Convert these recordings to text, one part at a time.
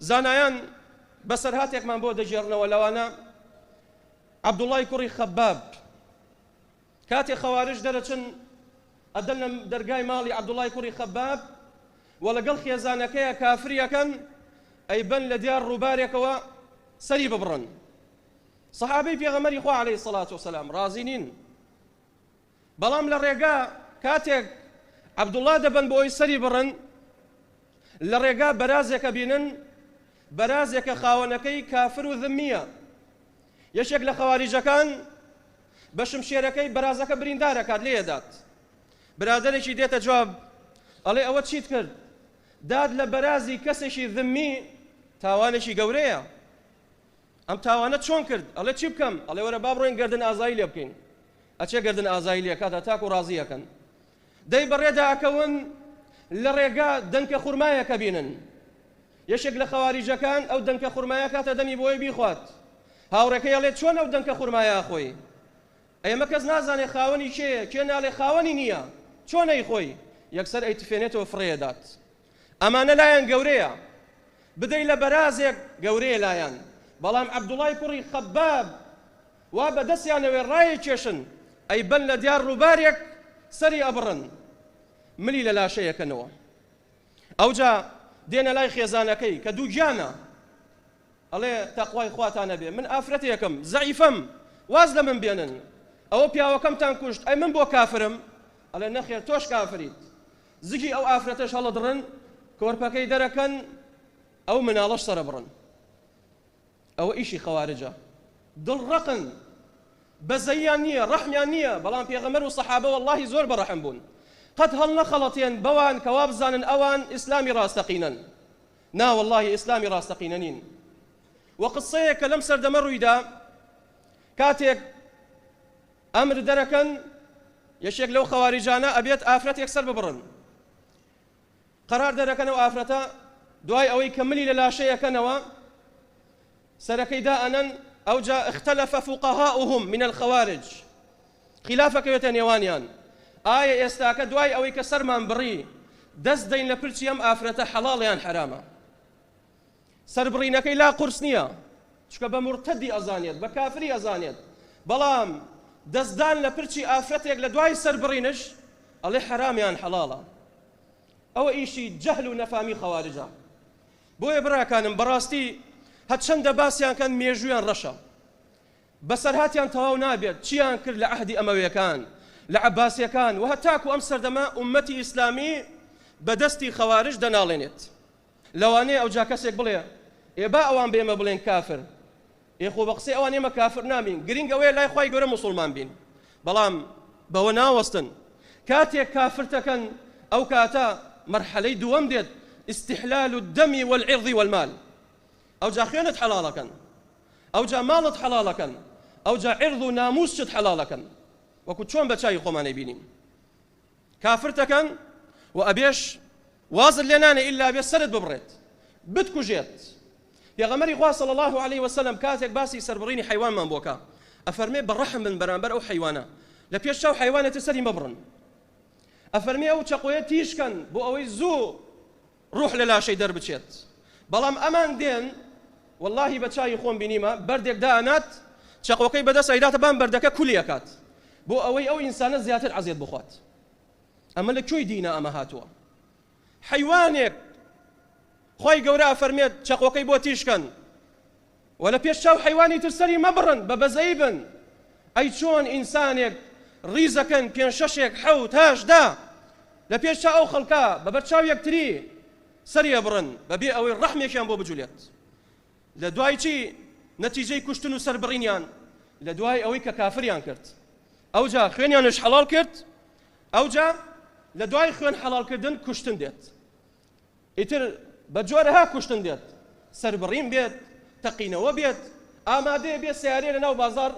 زانایان بەسەرهاتێکمان بۆ دەژێڕنەوە لەوانە عەبدوڵڵای کوڕی خەباب کاتێک خەوارج دەرەچن ئەدەن لە دەرگای ماڵی عەبدوڵڵای کوڕی خەباب و لەگەڵ خێزانەکەیە کافریەکەن ئەیبەن لە دیار ڕووبارێکەوە سەری ببڕن. سەحابەی پێغەمبەری خوا عەلەیهی سەڵات وسەلام ڕازی نین، بەڵام لە ڕێگا کاتێک عەبدوڵڵا دەبن بۆ ئەوی سەری بڕن، لە ڕێگا بەرازێکە بینن، بەرازێکە خاوەنەکەی کافر و ذمیە. یەشێک لە خەواریجەکان بە شمشێرەکەی بەرازەکە بریندارەکات لێدات. برادەرێکی دێتە جواب ئەڵێ ئەوە چیت کرد؟ داد لە بەرازی کەسێکی ذمی تاوانێکی گەورەیە. ئەم تاوانە چۆن کرد؟ ئەڵێ چی بکەم؟ ئەڵێ وەرە با بڕۆین گەردن ئازایی لێ بکەین. ئەچێ گەردن ئازایی لێکاتە تاکو ڕازیەکەن. دەی بەڕێدا ئەکەون لە ڕێگا دەنکە خوورمایەکە بینن. یەشێک لە خەواریجەکان ئەو دەنکە خوورمایە کاتە دەمی بۆی بیخوات. هاوڕێکەی ئەڵێ چۆن ئەو دەنکە خوورمایە خۆی؟ ئەمە کەس نازانێ خاوەنی کێیە، کێ ناڵێ خاوەنی نییە، چۆنەی خۆی؟ یەکسەر ئەیتفێنێتەوە فڕێدات. ئەمانە لایەن گەورەیە، بدەی لە بەرازێک گەورەیە لایەن. بەڵام عەبدوڵڵای کوڕی خەباب وا بەدەستیانەوێ ڕایە کێشن، ئەیبەن لە دیار ڕووبارێک سەری ئەبڕن، ملی لە لاشەیەکەنەوە. ئەوجا دێنە لای خێزانەکەی کە دوو گیانە، ئەڵێ تەقوای خواتانە بێ، من ئافرەتێکم زەعیفەم، واز لە من بێنن، ئەوە پیاوەکەمتان کوشت، ئەی من بۆ کافرم؟ ئەڵێ نەخێر تۆش کافریت. زگی ئەو ئافرەتەش هەڵەدڕن، کۆرپەکەی دەرەکەن، ئەو مناڵەش سەرە بڕن. ئەوە ئیشی خەوارجە، دڵڕەقن، بەزەییان نییە، ڕەحمیان نییە. بەڵام پێغەمبەر و سەحابە وەڵڵاهی زۆر بەڕەحم بوون، قەت هەڵ نەخەڵەتێن بەوان کەوا بزانن ئەوان ئیسلامی ڕاستەقینەن. نا وەڵڵاهی ئیسلامی ڕاستەقینە نین. و قسەیەک کە لەم سەردەمە ڕوویدا، کاتێک ئەمر دەرەکەن یەشێک لەو خەواریجانە ئەبێت ئافرەتێک سەر ببڕن، قەرار دەرەکەنەوە ئافرەتە دوای ئەوەی کە ملی لە لاشەیەکەنەوە سەرەکەی دائەنەن. ئەوجا اختلف فقهاؤهم من الخوارج، خلافەکەوێتە نێوانیان، ئایا ئێستاکە دوای ئەوەی کە سەرمان بڕی دەست دەین لە پرچی ئەم ئافرەتە حەڵاڵیان حرامە؟ سەربڕینەکەی لا قورس نییە، چکە بە مرتەدی ئەزانێت، بە کافری ئەزانێت. بەڵام دەستدان لە پرچی ئافرەتێک لە دوای سەربڕینش ئەڵێ حرامیان حەڵاڵە. ئەوە ئیشی جەهل و نەفامی خەواریجە. بۆیە براکانم بەڕاستی هەرچەندە باسییان کەن مێژویان ڕەشە، بەسەرهاتیان تەواو نابێت چیان کرد لە عەهدی ئەمەویەکان، لە عەباسیەکان، و هەتاکو ئەم سەردەمە ئومەتی ئیسلامی بەدەستی خەوارج دەناڵێنێت. لەوانەیە ئەوجا کەسێک بڵێ ئێبا ئەوان بێمە بڵێن کافر، ئێخۆ بە قسەی ئەوان ئێمە کافر نامین، گرنگ ئەوەیە لای خوای گەورە موسڵمان بین. بەڵام بەوە ناوەستن کاتێک کافرتەکەن ئەو کاتە مەرحەلەی دووەم دێت، استحلال الدم والعرض والمال. ئەوجا خوێنت حەڵاڵەکەن، ئەوجا ماڵت حەڵاڵەکەن، ئەوجا عرض و ناموسشت حەڵاڵەکەن، وەکو چۆن بە چاوی خۆمانەی بینیم. کافرتەکەن و ئەبێش وازت لێ نانێ ئیلا بێ سەرت ببڕێت، بتکوژێت. پێغەمبەری خوا صلی الله علیه وسلم کاتێک باسی سەربڕینی حیوانمان بۆکە ئەفەرمێ بەڕەحم بن بەرامبەر ئەو حیوانە، لە پێش چاو حیوانێتە سەری مەبڕن. ئەفەرمێ ئەو چەقۆیە تیشکەن بۆ ئەوەی زوو ڕوح لە لاشەی دەربچێت. بەڵام ئەمان دێن واللهی بە چاوی خۆم بینیمە بەردێک دائەنات، چەقۆکەی بەدەست ئەیداتە بان بەردەکە کولیەکات بۆ ئەوەی ئەو ئینسانە زیاتر عەزیەت بخوات. ئەمە لە کوێی دینە ئەمە هاتووە؟ حیوانێک خوای گەورە ئەفەرمێت چەقۆکەی بۆ تیشکەن و لە پێش چاو حیوانی تر سەری مەبڕن، بە بەزەیی بن. ئەی چۆن ئینسانێک ڕیزەکەن پێنج شەشێک حەوت هەشت دا لە پێش چاو ئەو خەڵکە بە بەرچاو یەکتری سەری ئەبڕن بەبێ ئەوەی ڕەحمێکیان بۆ بجولێت. لە دوای چی؟ نەتیجەی کوشتن و سەربڕینیان، لە دوای ئەوەی کە کافریان کرد. ئەوجا خوێنیانش حەڵاڵ کرد، ئەوجا لە دوای خوێن حەڵاڵکردن کوشتن دێت. ئیتر بە جۆرەها کوشتن دێت، سەربڕین بێت، تەقینەوە بێت، ئامادەیە بێت سیارەیە لە ناو بازار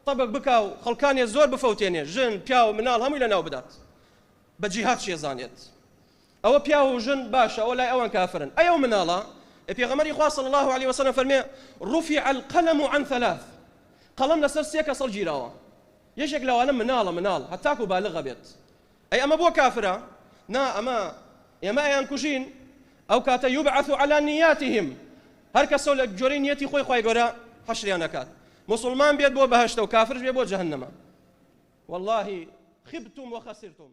طەبق بکا و خەڵکانێ زۆر بفەوتێنێ، ژن پیا و مناڵ هەمووی لە ناو بدات، بە جیهاد شێزانێت. ئەوە پیا و ژن باشە، ئەوە لای ئەوان کافرن. ئەو مناڵە پێغەمبەری خوا صلی الله علیه وسلم فەرمێ رفع القلم عن ثلاث، قەڵەم لەسەر سێ کەسەڵ گیراوە. یەکێک لەوانە مناڵە هەتاکو بالغە بێت. ئەی ئەمە بۆ کافرە؟ نا، ئەمە ئێمە ئەیان کوژین، ئەو کاتە یوبعث على نیاتهم، هەر کەسە لە جۆرەی نیەتی خۆی خوای گەورە حەشریان ئەکات مسلمان بێت بۆ بەهەشتە و کافرش بێت بۆ جەهەنەمە والله خبتم وخسرتم